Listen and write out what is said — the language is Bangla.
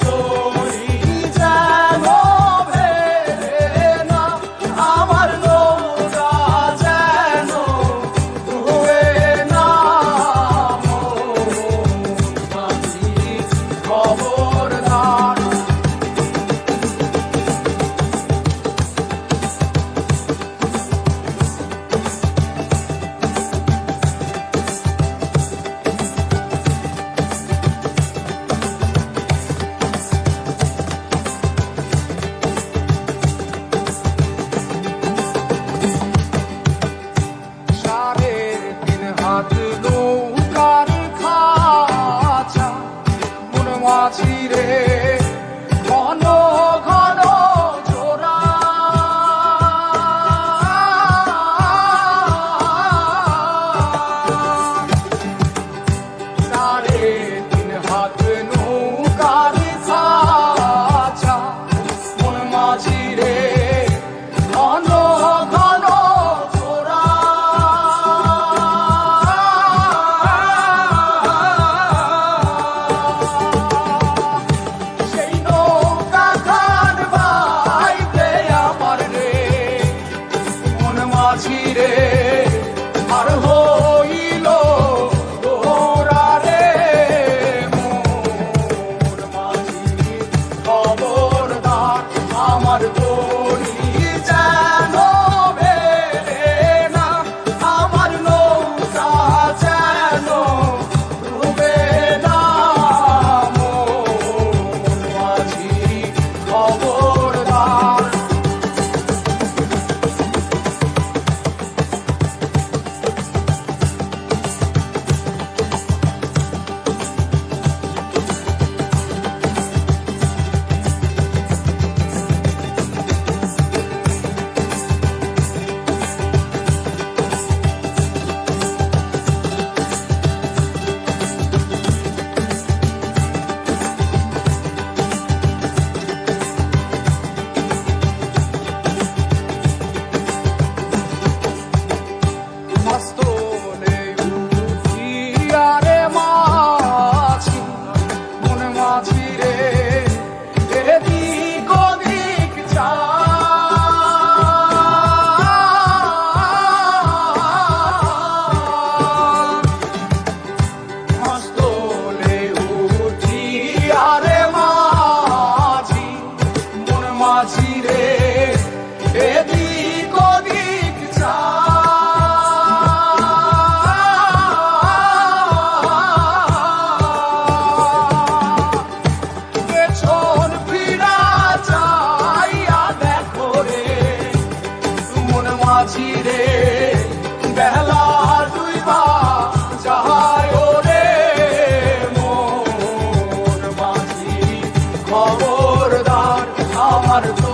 তরি যেন ভেড়ে না, আমার নৌকা যেন ডুবে না। মাঝি খবরদার। নৌকার খাঁচা মাঝি রে, ঘন ঘন জোড়া। সাড়ে তিন হাত নৌকার খাঁচা মাঝি রে, ঘন ঘন জোড়া। মাঝিরে আর হইল তোরা রে, মোর মাঝি খবরদার। আমার তরি যেন ভেড়ে না, আমার নৌকা যেন ডুবে না। মোর মাঝি খবরদার। মস্তলে উঠিয়া রে মাঝি, মন মাঝি রে, এদিক ওদিক যা। মস্তলে উঠিয়া রে মাঝি, মন মাঝি রে, এদিক ওদিক যা। মাঝিরে বেলা ডুইবা যায় রে, মোর মাঝি খবরদার। আমার তো